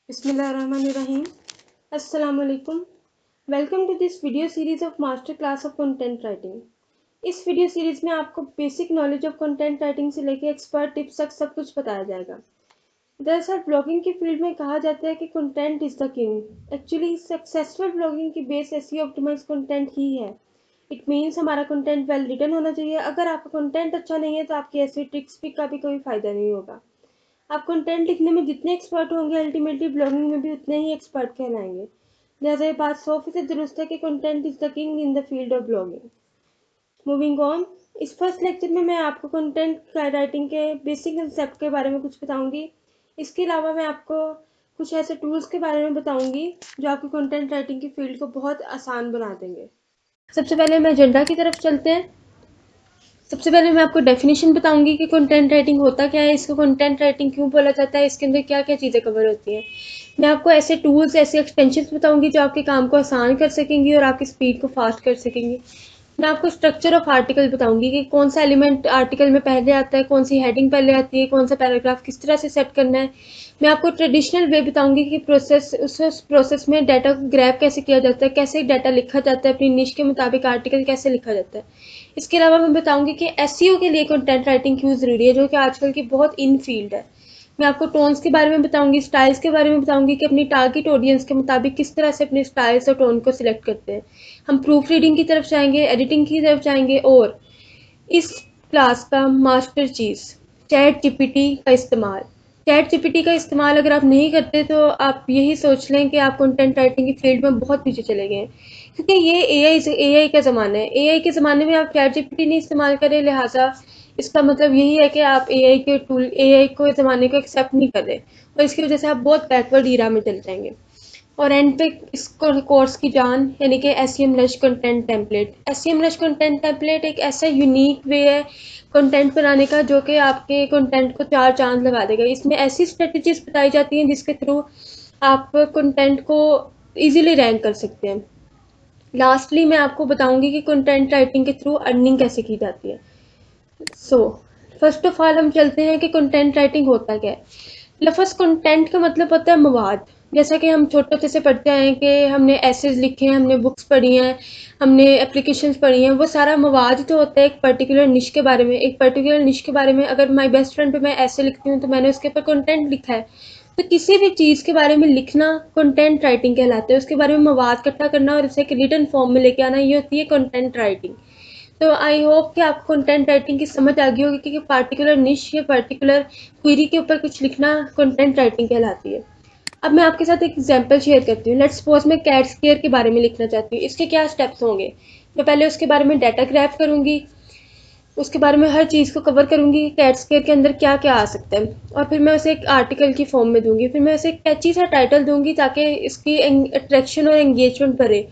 Bismillahirrahmanirrahim. Assalamualaikum. Welcome to this video series of master class of content writing. इस video series में आपको basic knowledge of content writing से लेकर expert tips तक सब कुछ बताया जाएगा। दरअसल ब्लॉगिंग की फील्ड में कहा जाता है कि content is the king. Actually successful blogging की बेस एसईओ ऑप्टिमाइज कंटेंट ही है। इट मीन्स हमारा कंटेंट वेल रिटन होना चाहिए। अगर आपका कंटेंट अच्छा नहीं है तो आपकी ऐसी ट्रिक्स भी का भी कोई फायदा नहीं होगा। आप कंटेंट लिखने में जितने एक्सपर्ट होंगे अल्टीमेटली ब्लॉगिंग में भी उतने ही एक्सपर्ट कहलाएंगे। लिहाजा ये बात 100% दुरुस्त है कि content is the king in the field of blogging. Moving on, इस फर्स्ट लेक्चर में मैं आपको कंटेंट राइटिंग के बेसिक कंसेप्ट के बारे में कुछ बताऊंगी। इसके अलावा मैं आपको कुछ ऐसे टूल्स के बारे में बताऊंगी जो आपकी कंटेंट राइटिंग की फील्ड को बहुत आसान बना देंगे। सबसे पहले मैं एजेंडा की तरफ चलते हैं। सबसे पहले मैं आपको डेफिनेशन बताऊंगी कि कंटेंट राइटिंग होता क्या है, इसको कंटेंट राइटिंग क्यों बोला जाता है, इसके अंदर क्या क्या चीज़ें कवर होती हैं। मैं आपको ऐसे टूल्स, ऐसे एक्सटेंशंस बताऊंगी जो आपके काम को आसान कर सकेंगी और आपकी स्पीड को फास्ट कर सकेंगी। मैं आपको स्ट्रक्चर ऑफ आर्टिकल बताऊंगी कि कौन सा एलिमेंट आर्टिकल में पहले आता है, कौन सी हेडिंग पहले आती है, कौन सा पैराग्राफ किस तरह से सेट करना है। मैं आपको ट्रेडिशनल वे बताऊंगी कि उस प्रोसेस में डाटा को ग्रैब कैसे किया जाता है, कैसे डाटा लिखा जाता है, अपनी निश के मुताबिक आर्टिकल कैसे लिखा जाता है। इसके अलावा मैं बताऊंगी कि एसईओ के लिए कंटेंट राइटिंग क्यों ज़रूरी है, जो कि आजकल की बहुत इन फील्ड है। मैं आपको टोन्स के बारे में बताऊंगी, स्टाइल्स के बारे में बताऊंगी कि अपनी टारगेट ऑडियंस के मुताबिक किस तरह से अपने स्टाइल्स और टोन को सिलेक्ट करते हैं। हम प्रूफ रीडिंग की तरफ जाएंगे, एडिटिंग की तरफ जाएंगे और इस क्लास का मास्टर चीज़ चैट जीपीटी का इस्तेमाल। चैट जीपीटी का इस्तेमाल अगर आप नहीं करते तो आप यही सोच लें कि आप कंटेंट राइटिंग की फील्ड में बहुत पीछे चले गए हैं, क्योंकि ये एआई का ज़माना है। एआई के ज़माने में आप चैट जीपीटी नहीं इस्तेमाल करें, लिहाजा इसका मतलब यही है कि आप एआई को ज़माने को एक्सेप्ट नहीं कर रहे और इसकी वजह से आप बहुत बैकवर्ड ईरा में चले जाएंगे। और एंड पे इस कोर्स की जान यानी कि SEM rush content template. SEM rush content template एक ऐसा यूनिक वे है कंटेंट बनाने का जो कि आपके कंटेंट को चार चांद लगा देगा। इसमें ऐसी स्ट्रेटजीज बताई जाती हैं जिसके थ्रू आप कंटेंट को इजीली रैंक कर सकते हैं। लास्टली मैं आपको बताऊंगी कि कंटेंट राइटिंग के थ्रू अर्निंग कैसे की जाती है। सो फर्स्ट ऑफ ऑल हम चलते हैं कि कंटेंट राइटिंग होता क्या है। लफ्ज़ कंटेंट का मतलब होता है मवाद। जैसा कि हम छोटे होते से पढ़ते हैं कि हमने एसेज लिखे हैं, हमने बुक्स पढ़ी हैं, हमने एप्लीकेशंस पढ़ी हैं, वो सारा मवाद जो होता है एक पर्टिकुलर निश के बारे में। एक पर्टिकुलर निश के बारे में अगर माई बेस्ट फ्रेंड पे मैं ऐसे लिखती हूँ तो मैंने उसके ऊपर कंटेंट लिखा है। तो किसी भी चीज़ के बारे में लिखना कंटेंट राइटिंग कहलाता है। उसके बारे में मवाद इकट्ठा करना और उसे एक रिटन फॉर्म में लेके आना, ये होती है कंटेंट राइटिंग। तो आई होप कि आपको कंटेंट राइटिंग की समझ आ गई होगी कि पर्टिकुलर निश या पर्टिकुलर क्वेरी के ऊपर कुछ लिखना कंटेंट राइटिंग कहलाती है। अब मैं आपके साथ एक एग्जांपल शेयर करती हूँ। लेट्स सपोज मैं कैट स्केयर के बारे में लिखना चाहती हूँ। इसके क्या स्टेप्स होंगे? मैं पहले उसके बारे में डाटा ग्रैब करूँगी, उसके बारे में हर चीज़ को कवर करूँगी कि कैट स्केयर के अंदर क्या क्या आ सकता है, और फिर मैं उसे एक आर्टिकल की फॉर्म में दूंगी। फिर मैं उसे एक कैची सा टाइटल दूंगी ताकि इसकी अट्रैक्शन और एंगेजमेंट बढ़े।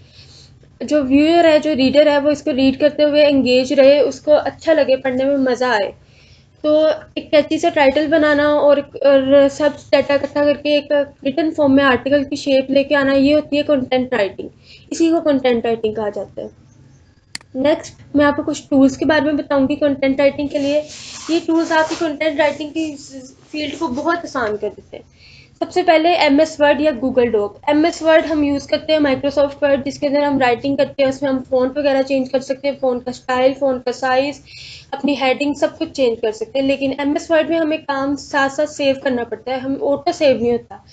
जो व्यूअर है, जो रीडर है, वो इसको रीड करते हुए एंगेज रहे, उसको अच्छा लगे, पढ़ने में मज़ा आए। तो एक कैची सा टाइटल बनाना और सब डाटा इकट्ठा करके एक रिटन फॉर्म में आर्टिकल की शेप लेके आना, ये होती है कंटेंट राइटिंग। इसी को कंटेंट राइटिंग कहा जाता है। नेक्स्ट मैं आपको कुछ टूल्स के बारे में बताऊंगी कंटेंट राइटिंग के लिए। ये टूल्स आपकी कंटेंट राइटिंग की फील्ड को बहुत आसान कर देते हैं। सबसे पहले एम एस वर्ड या Google doc. M S word हम यूज़ करते हैं, माइक्रोसॉफ्ट वर्ड, जिसके अंदर हम राइटिंग करते हैं। उसमें हम फ़ॉन्ट वगैरह चेंज कर सकते हैं, फ़ॉन्ट का स्टाइल, फ़ॉन्ट का साइज़, अपनी हेडिंग, सब कुछ चेंज कर सकते हैं। लेकिन एम एस वर्ड में हमें काम साथ साथ सेव करना पड़ता है, हम ऑटो सेव नहीं होता।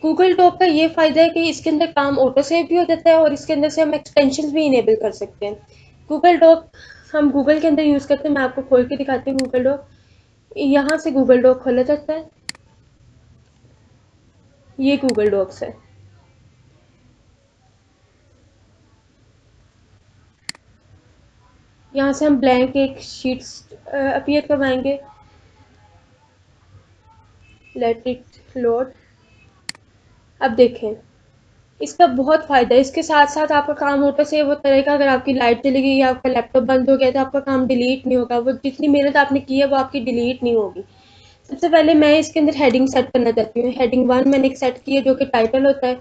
गूगल डॉक का ये फ़ायदा है कि इसके अंदर काम ऑटो सेव भी हो जाता है और इसके अंदर से हम एक्सटेंशन भी इनेबल कर सकते हैं। गूगल डॉक हम गूगल के अंदर यूज़ करते हैं। मैं आपको खोल के दिखाती हूँ गूगल डॉक। यहाँ से गूगल डॉक खोला जाता है। ये गूगल डॉक्स है। यहाँ से हम ब्लैंक एक शीट्स अपीयर करवाएंगे। Let it load. अब देखें, इसका बहुत फ़ायदा है। इसके साथ साथ आपका काम ऑटो सेव होता रहेगा। अगर आपकी लाइट चली गई या आपका लैपटॉप बंद हो गया तो आपका काम डिलीट नहीं होगा। वो जितनी मेहनत आपने की है वो आपकी डिलीट नहीं होगी। सबसे पहले मैं इसके अंदर हेडिंग सेट करना चाहती हूँ। हेडिंग 1 मैंने एक सेट की है जो कि टाइटल होता है।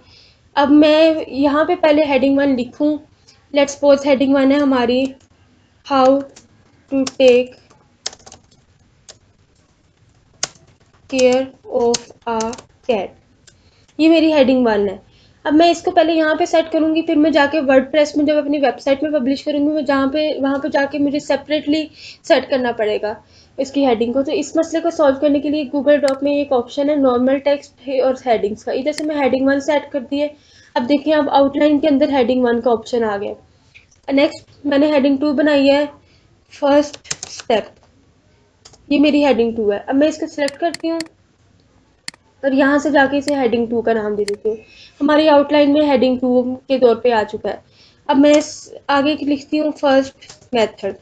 अब मैं यहाँ पे पहले हेडिंग 1 लिखूँ। लेट्स सपोज हेडिंग 1 है हमारी how to take care of a cat. ये मेरी हेडिंग 1 है। अब मैं इसको पहले यहाँ पे सेट करूँगी, फिर मैं जाके वर्डप्रेस में जब अपनी वेबसाइट में पब्लिश करूँगी, मैं वहाँ पे जाके मुझे सेपरेटली सेट करना पड़ेगा इसकी हेडिंग को। तो इस मसले को सॉल्व करने के लिए गूगल डॉक में एक ऑप्शन है नॉर्मल टेक्स्ट और हेडिंग्स का। इधर से मैं हेडिंग 1 सेट कर दी है। अब देखिए, अब आउटलाइन के अंदर हेडिंग 1 का ऑप्शन आ गया। नेक्स्ट मैंने हेडिंग 2 बनाई है, फर्स्ट स्टेप। ये मेरी हेडिंग 2 है। अब मैं इसको सिलेक्ट करती हूँ और यहाँ से जाके इसे हेडिंग 2 का नाम दे देती हूँ। हमारी आउटलाइन में हेडिंग 2 के तौर पे आ चुका है। अब मैं आगे की लिखती हूँ फर्स्ट मेथड।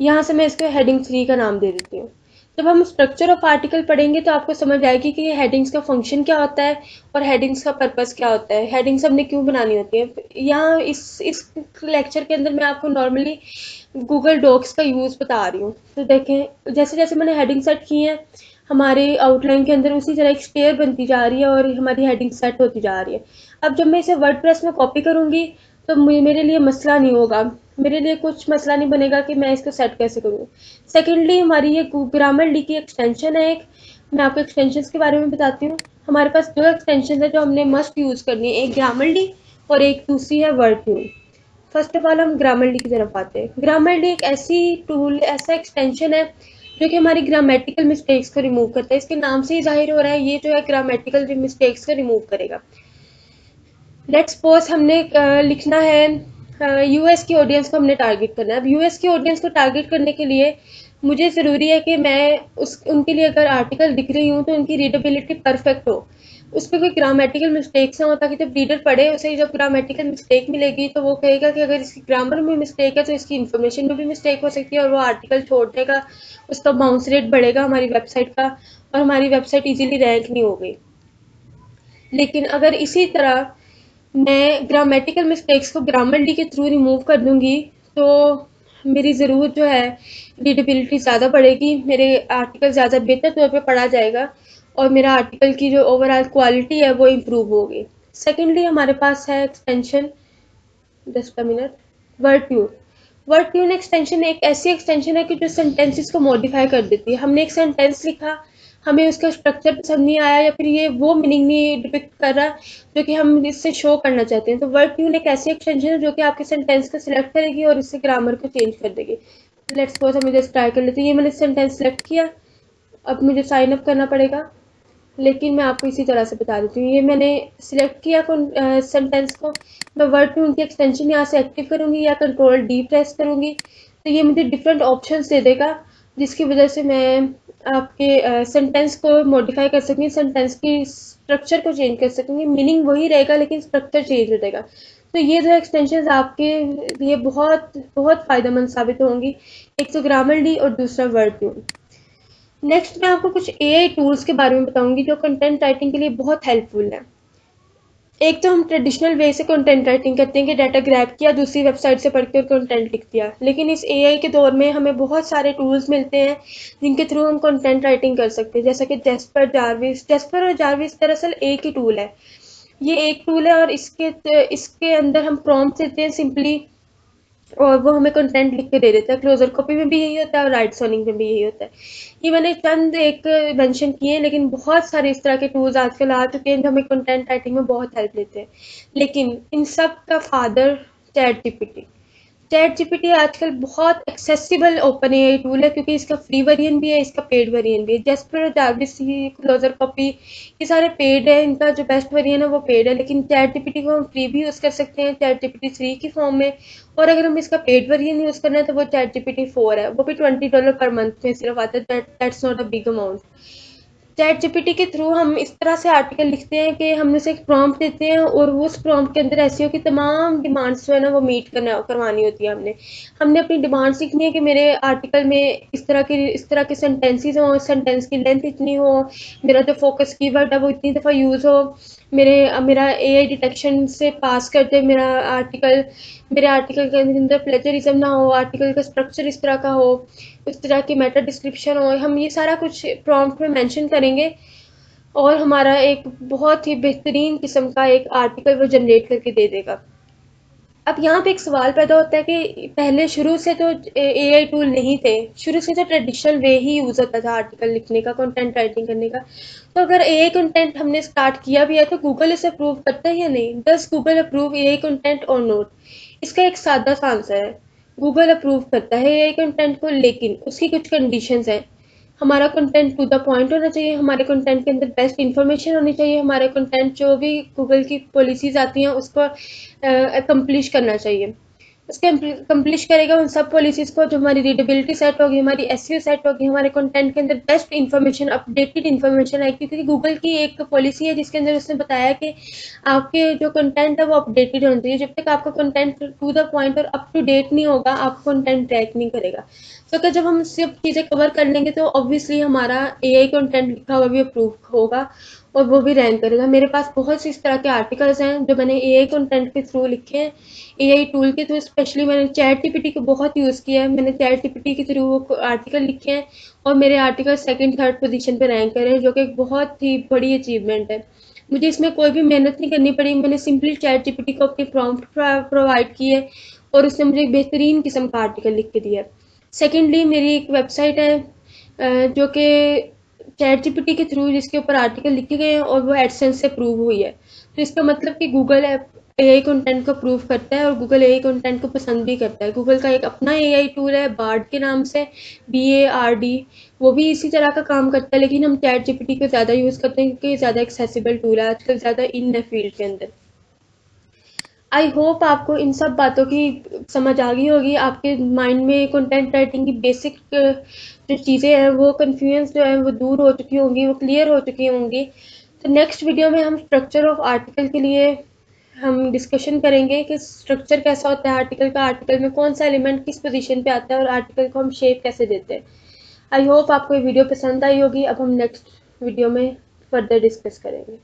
यहाँ से मैं इसको हेडिंग 3 का नाम दे देती हूँ। जब हम स्ट्रक्चर ऑफ आर्टिकल पढ़ेंगे तो आपको समझ आएगी कि ये हेडिंग्स का फंक्शन क्या होता है और हेडिंग्स का पर्पस क्या होता है, हेडिंग्स हमने क्यों बनानी होती है। यहाँ इस लेक्चर के अंदर मैं आपको नॉर्मली गूगल डॉक्स का यूज़ बता रही हूँ। तो देखें, जैसे जैसे मैंने हेडिंग सेट की है हमारे आउटलाइन के अंदर, उसी तरह एक स्टेयर बनती जा रही है और हमारी हेडिंग सेट होती जा रही है। अब जब मैं इसे वर्डप्रेस में कॉपी करूँगी तो मेरे लिए मसला नहीं होगा, मेरे लिए कुछ मसला नहीं बनेगा कि मैं इसको सेट कैसे करूँ। सेकेंडली, हमारी ये ग्रामरली की एक्सटेंशन है एक। मैं आपको एक्सटेंशन के बारे में बताती हूँ। हमारे पास दो एक्सटेंशन है जो हमने मस्ट यूज़ करनी है, एक ग्रामरली और एक दूसरी है word tune. First of all हम ग्रामरली की तरफ आते हैं। ग्रामरली एक ऐसी टूल, ऐसा एक्सटेंशन है जो कि हमारी ग्रामेटिकल मिस्टेक्स को रिमूव करता है। इसके नाम से ही जाहिर हो रहा है ये जो है ग्रामेटिकल मिस्टेक्स को रिमूव करेगा। लेट्स सपोज हमने लिखना है यूएस की ऑडियंस को हमने टारगेट करना है। अब यूएस की ऑडियंस को टारगेट करने के लिए मुझे ज़रूरी है कि मैं उनके लिए अगर आर्टिकल लिख रही हूँ तो उनकी रीडेबिलिटी परफेक्ट हो, उस पर कोई ग्रामेटिकल मिस्टेक्स ना हो, ताकि जब रीडर पढ़े उसे जब ग्रामेटिकल मिस्टेक मिलेगी तो वो कहेगा कि अगर इसकी ग्रामर में मिस्टेक है तो इसकी इन्फॉर्मेशन में भी मिस्टेक हो सकती है और वो आर्टिकल छोड़ देगा, उसका बाउंस रेट बढ़ेगा हमारी वेबसाइट का और हमारी वेबसाइट इजीली रैंक नहीं हो गई। लेकिन अगर इसी तरह मैं ग्रामेटिकल मिस्टेक्स को ग्रामरली के थ्रू रिमूव कर दूंगी तो मेरी ज़रूर जो है रीडेबिलिटी ज़्यादा बढ़ेगी, मेरे आर्टिकल ज़्यादा बेहतर तौर पे पढ़ा जाएगा और मेरा आर्टिकल की जो ओवरऑल क्वालिटी है वो इम्प्रूव होगी। सेकेंडली हमारे पास है extension, just a minute, word tune. Word tune extension एक ऐसी एक्सटेंशन है कि जो सेंटेंसेस को मॉडिफाई कर देती है। हमने एक सेंटेंस लिखा, हमें उसका स्ट्रक्चर पसंद नहीं आया या फिर ये वो मीनिंग नहीं डिपिक्ट कर रहा जो कि हम इससे शो करना चाहते हैं, तो वर्ड ट्यून एक ऐसी एक्सटेंशन है जो कि आपके सेंटेंस को सिलेक्ट करेगी और इससे ग्रामर को चेंज कर देगी। लेट्स सपोज हम जस्ट ट्राई कर लेते हैं। ये मैंने सेंटेंस सेलेक्ट किया, अब मुझे साइन अप करना पड़ेगा, लेकिन मैं आपको इसी तरह से बता देती हूँ। ये मैंने सिलेक्ट किया सेंटेंस को, मैं वर्ड ट्यून की एक्सटेंशन यहाँ से एक्टिव करूँगी या कंट्रोल डी प्रेस करूँगी तो ये मुझे डिफरेंट ऑप्शंस दे देगा, जिसकी वजह से मैं आपके सेंटेंस को मॉडिफाई कर सकूँगी, सेंटेंस की स्ट्रक्चर को चेंज कर सकूँगी। मीनिंग वही रहेगा लेकिन स्ट्रक्चर चेंज हो जाएगा। तो ये दो एक्सटेंशन आपके लिए बहुत बहुत फ़ायदेमंद साबित होंगी, एक तो ग्रामरली और दूसरा वर्ड ट्यून। नेक्स्ट मैं आपको कुछ एआई टूल्स के बारे में बताऊंगी जो कंटेंट राइटिंग के लिए बहुत हेल्पफुल है। एक तो हम ट्रेडिशनल वे से कंटेंट राइटिंग करते हैं कि डाटा ग्रैब किया, दूसरी वेबसाइट से पढ़ के और कंटेंट लिख दिया, लेकिन इस एआई के दौर में हमें बहुत सारे टूल्स मिलते हैं जिनके थ्रू हम कंटेंट राइटिंग कर सकते हैं, जैसा कि जेस्पर, जार्विस। जेस्पर और जार्विस दरअसल एक ही टूल है, ये एक टूल है और इसके अंदर हम प्रॉम्प्ट देते हैं सिंपली और वो हमें कंटेंट लिख के दे देता है। क्लोजर कॉपी में भी यही होता है और राइट सोनिंग में भी यही होता है। ये मैंने चंद एक मेंशन किए हैं, लेकिन बहुत सारे इस तरह के टूल्स आजकल आ चुके हैं जो हमें कंटेंट राइटिंग में बहुत हेल्प देते हैं। लेकिन इन सब का father chat GPT. Chat GPT आजकल बहुत एक्सेसिबल ओपन एआई टूल है क्योंकि इसका फ्री वेरिएंट भी है, इसका पेड वेरिएंट भी है। जेस्पर और जार्विस, क्लोजर कॉपी, ये सारे पेड है, इनका जो बेस्ट वेरिएंट है वो पेड है, लेकिन चैट जीपीटी को हम फ्री भी यूज़ कर सकते हैं, चैट जीपीटी 3 की फॉर्म में। और अगर हम इसका पेड वेरिएंट यूज़ करना है तो वो चैट जीपीटी 4 है, वो भी $20 पर मंथ में सिर्फ आता है। That's not a big amount. Chat GPT के थ्रू हम इस तरह से आर्टिकल लिखते हैं कि हम उसे एक प्रॉम्प्ट देते हैं और वो उस प्रॉम्प्ट के अंदर एसईओ की तमाम डिमांड्स जो है ना वो मीट करवानी होती है। हमने अपनी डिमांड्स लिखनी है कि मेरे आर्टिकल में इस तरह के सेंटेंसेस हों, सेंटेंस की लेंथ इतनी हो, मेरा जो फोकस कीवर्ड है वो इतनी दफ़ा यूज़ हो, मेरा एआई डिटेक्शन से पास कर दे मेरे आर्टिकल के अंदर प्लेजरिज्म ना हो, आर्टिकल का स्ट्रक्चर इस तरह का हो, इस तरह की मेटा डिस्क्रिप्शन हो। हम ये सारा कुछ प्रॉम्प्ट में मेंशन करेंगे और हमारा एक बहुत ही बेहतरीन किस्म का एक आर्टिकल वो जनरेट करके दे देगा। अब यहाँ पे एक सवाल पैदा होता है कि पहले शुरू से तो एआई टूल नहीं थे, शुरू से तो ट्रेडिशनल वे ही यूज़ होता था आर्टिकल लिखने का, कंटेंट राइटिंग करने का। तो अगर एआई कंटेंट हमने स्टार्ट किया भी है तो गूगल इसे अप्रूव करता है या नहीं? Does Google approve AI content और नॉट? इसका एक सादा सा आंसर है, गूगल अप्रूव करता है एआई कंटेंट को, लेकिन उसकी कुछ कंडीशंस हैं। हमारा कंटेंट टू द पॉइंट होना चाहिए, हमारे कंटेंट के अंदर बेस्ट इन्फॉर्मेशन होनी चाहिए, हमारे कंटेंट जो भी गूगल की पॉलिसीज़ आती हैं उसको अकम्प्लिश करना चाहिए। उसके अकम्प्लिश करेगा उन सब पॉलिसीज़ को, जो हमारी रीडेबिलिटी सेट होगी, हमारी एसईओ सेट होगी, हमारे कंटेंट के अंदर बेस्ट इन्फॉर्मेशन, अपडेटेड इन्फॉर्मेशन आएगी। क्योंकि गूगल की एक पॉलिसी है जिसके अंदर उसने बताया कि आपके जो कंटेंट है वो अपडेटेड होना चाहिए। जब तक आपका कंटेंट टू द पॉइंट और अप टू डेट नहीं होगा, आपका कंटेंट ट्रैक नहीं करेगा। तो कि जब हम सब चीज़ें कवर कर लेंगे तो ऑब्वियसली हमारा एआई कंटेंट लिखा हुआ भी अप्रूव होगा और वो भी रैंक करेगा। मेरे पास बहुत सी इस तरह के आर्टिकल्स हैं जो मैंने एआई कंटेंट के थ्रू लिखे हैं, एआई टूल के थ्रू। स्पेशली मैंने चैट जीपीटी को बहुत यूज़ किया है, मैंने चैट जीपीटी के थ्रू वो आर्टिकल लिखे हैं और मेरे आर्टिकल सेकंड थर्ड पोजीशन पे रैंक करे हैं, जो कि एक बहुत ही बड़ी अचीवमेंट है। मुझे इसमें कोई भी मेहनत नहीं करनी पड़ी, मैंने सिंपली चैट जीपीटी को अपनी प्रॉम्प्ट प्रोवाइड की है और उसने मुझे एक बेहतरीन किस्म का आर्टिकल लिख के दिया है। सेकेंडली मेरी एक वेबसाइट है जो कि चैट जीपीटी के थ्रू जिसके ऊपर आर्टिकल लिखे गए हैं और वो एडसेंस से प्रूव हुई है। तो इसका मतलब कि गूगल एआई कंटेंट को प्रूव करता है और गूगल एआई कंटेंट को पसंद भी करता है। गूगल का एक अपना एआई टूल है बार्ड के नाम से, BARD, वो भी इसी तरह का काम करता है, लेकिन हम चैट जीपीटी को ज़्यादा यूज़ करते हैं क्योंकि ज़्यादा एक्सेसिबल टूल है आजकल, ज़्यादा इन है फील्ड के अंदर। आई होप आपको इन सब बातों की समझ आ गई होगी, आपके माइंड में कंटेंट राइटिंग की बेसिक जो चीज़ें हैं वो कन्फ्यूजन जो है वो दूर हो चुकी होंगी, वो क्लियर हो चुकी होंगी। तो नेक्स्ट वीडियो में हम स्ट्रक्चर ऑफ आर्टिकल के लिए हम डिस्कशन करेंगे कि स्ट्रक्चर कैसा होता है आर्टिकल का, आर्टिकल में कौन सा एलिमेंट किस पोजीशन पे आता है और आर्टिकल को हम शेप कैसे देते हैं। आई होप आपको ये वीडियो पसंद आई होगी। अब हम नेक्स्ट वीडियो में फर्दर डिस्कस करेंगे।